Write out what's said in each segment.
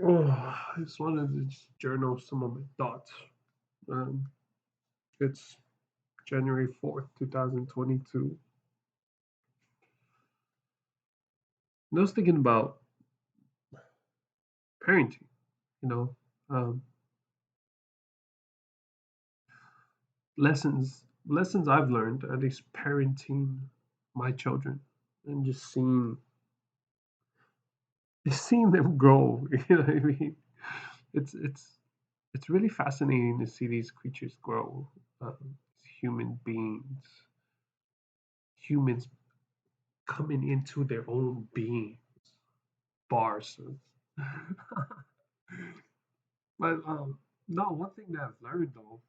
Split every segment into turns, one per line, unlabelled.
Oh, I just wanted to just journal some of my thoughts. Um, it's January 4th, 2022. And I was thinking about parenting, you know, um, lessons I've learned, at least parenting my children and just seeing them grow. You know what I mean? It's it's it's really fascinating to see these creatures grow. Human beings, humans coming into their own being. Bars. But no, one thing that I've learned though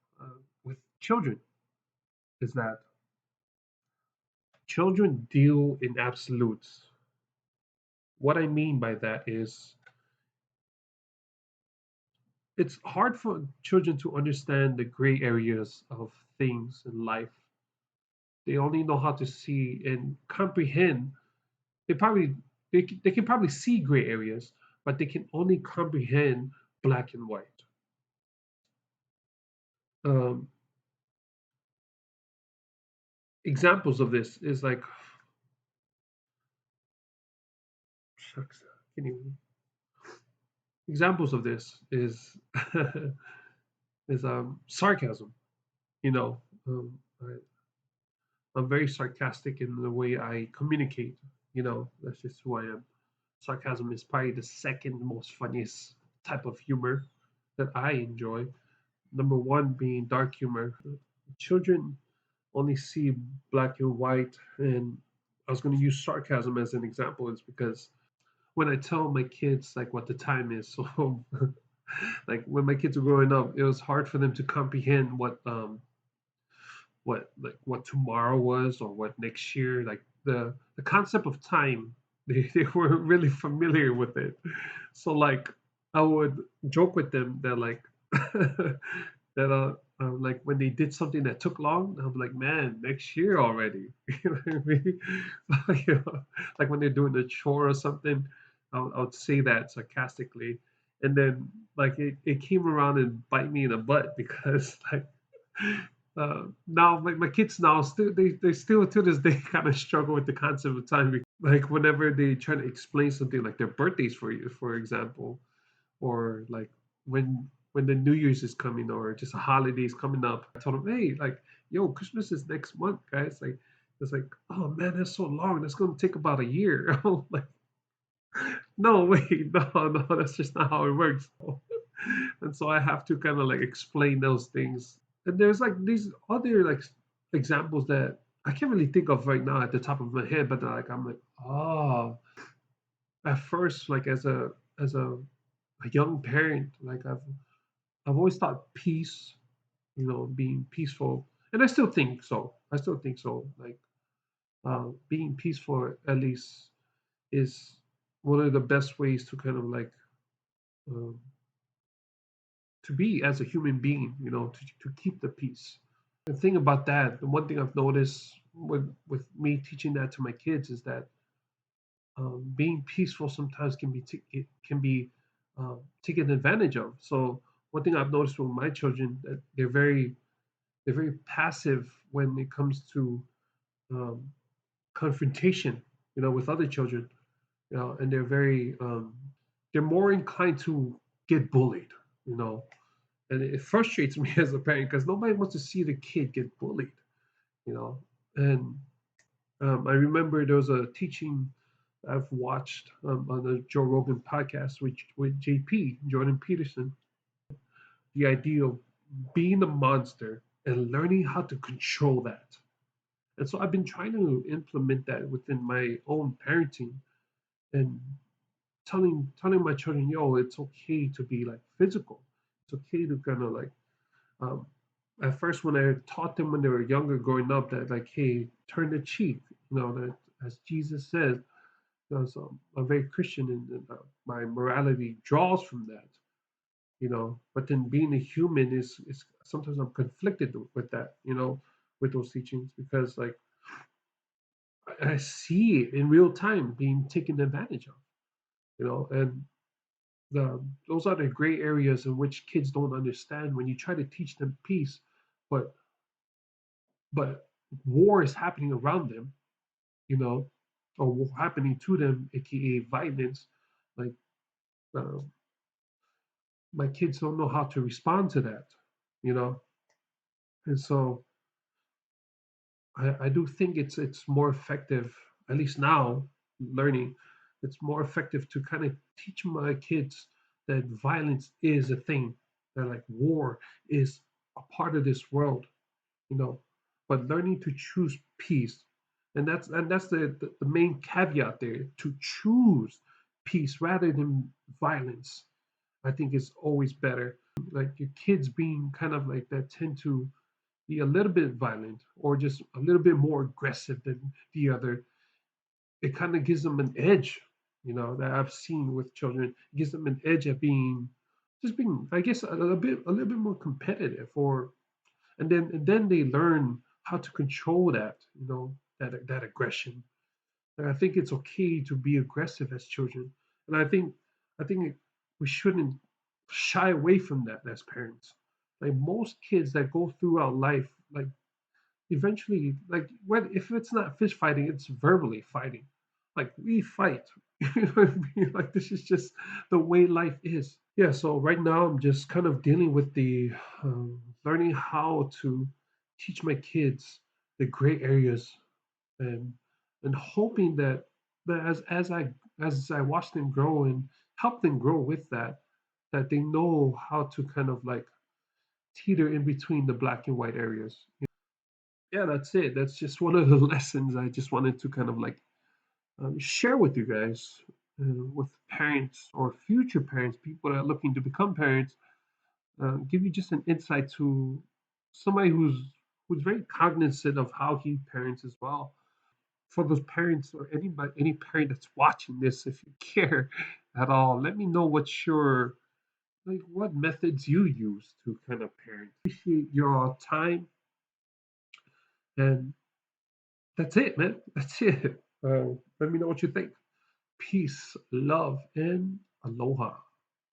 with children is that children deal in absolutes. What I mean by that is it's hard for children to understand the gray areas of things in life. They only know how to see and comprehend. They probably they can probably see gray areas, but they can only comprehend black and white. Um, Examples of this is like shucks, can you examples of this is is sarcasm. You know, I'm very sarcastic in the way I communicate. You know, that's just who I am. Sarcasm is probably the second most funniest type of humor that I enjoy. Number one being dark humor. Children only see black and white, and I was going to use sarcasm as an example. Is because when I tell my kids like what the time is, so like when my kids were growing up, it was hard for them to comprehend what tomorrow was or what next year. Like the concept of time, they were really familiar with it. So like I would joke with them that like that like when they did something that took long, I'm like, man, next year already. You know what I mean? You know, like when they're doing a chore or something, I would say that sarcastically. And then like it came around and bite me in the butt because like now my kids now still they still to this day kind of struggle with the concept of time. Like whenever they try to explain something like their birthdays for you, for example, or like when the New Year's is coming or just a holidays coming up. I told them, hey, like, yo, Christmas is next month, guys. Like, it's like, oh man, that's so long. That's gonna take about a year. I'm like, no, wait, no, that's just not how it works. And so I have to kind of like explain those things. And there's like these other like examples that I can't really think of right now at the top of my head, but like I'm like, oh, at first, like as a young parent, like I've always thought peace, being peaceful, and I still think so. I still think so. Like being peaceful, at least, is one of the best ways to kind of like um, to be as a human being. To keep the peace. The thing about that, the one thing I've noticed with me teaching that to my kids is that being peaceful sometimes it can be taken advantage of. So one thing I've noticed with my children that they're very passive when it comes to um, confrontation, with other children, and they're more inclined to get bullied, you know, and it frustrates me as a parent because nobody wants to see the kid get bullied, you know, and I remember there was a teaching I've watched on the Joe Rogan podcast with JP Jordan Peterson, the idea of being a monster and learning how to control that. And so I've been trying to implement that within my own parenting and telling my children, yo, it's okay to be like physical. It's okay to kind of like um, at first when I taught them when they were younger growing up that like, hey, turn the cheek, that as Jesus says, because I'm very Christian and my morality draws from that, But then being a human is sometimes I'm conflicted with that, with those teachings because like I see it in real time being taken advantage of, and those are the gray areas in which kids don't understand when you try to teach them peace, but but war is happening around them, you know, or happening to them, aka violence. Like um, my kids don't know how to respond to that, you know, and so I do think it's more effective, at least now, learning. It's more effective to kind of teach my kids that violence is a thing, that like war is a part of this world, you know, but learning to choose peace, and that's the main caveat there, to choose peace rather than violence. I think is always better. Like your kids being kind of like that tend to be a little bit violent or just a little bit more aggressive than the other, it kind of gives them an edge, that I've seen with children. It gives them an edge at being, I guess, a little bit more competitive, or and then they learn how to control that, that aggression. And I think it's okay to be aggressive as children, and I think we shouldn't shy away from that as parents. Like most kids that go throughout life, like eventually, like when if it's not fist fighting, it's verbally fighting. Like we fight. You know what I mean? Like this is just the way life is. Yeah. So right now, I'm just kind of dealing with the learning how to teach my kids the gray areas, and hoping that as I watch them grow and help them grow with that, that they know how to kind of like teeter in between the black and white areas. Yeah, that's it. That's just one of the lessons I just wanted to kind of like share with you guys, with parents or future parents, people that are looking to become parents. Give you just an insight to somebody who's very cognizant of how he parents as well. For those parents or any parent that's watching this, if you care at all, let me know what methods you use to kind of parent. Appreciate your time, and that's it, man. That's it. Let me know what you think. Peace, love, and aloha.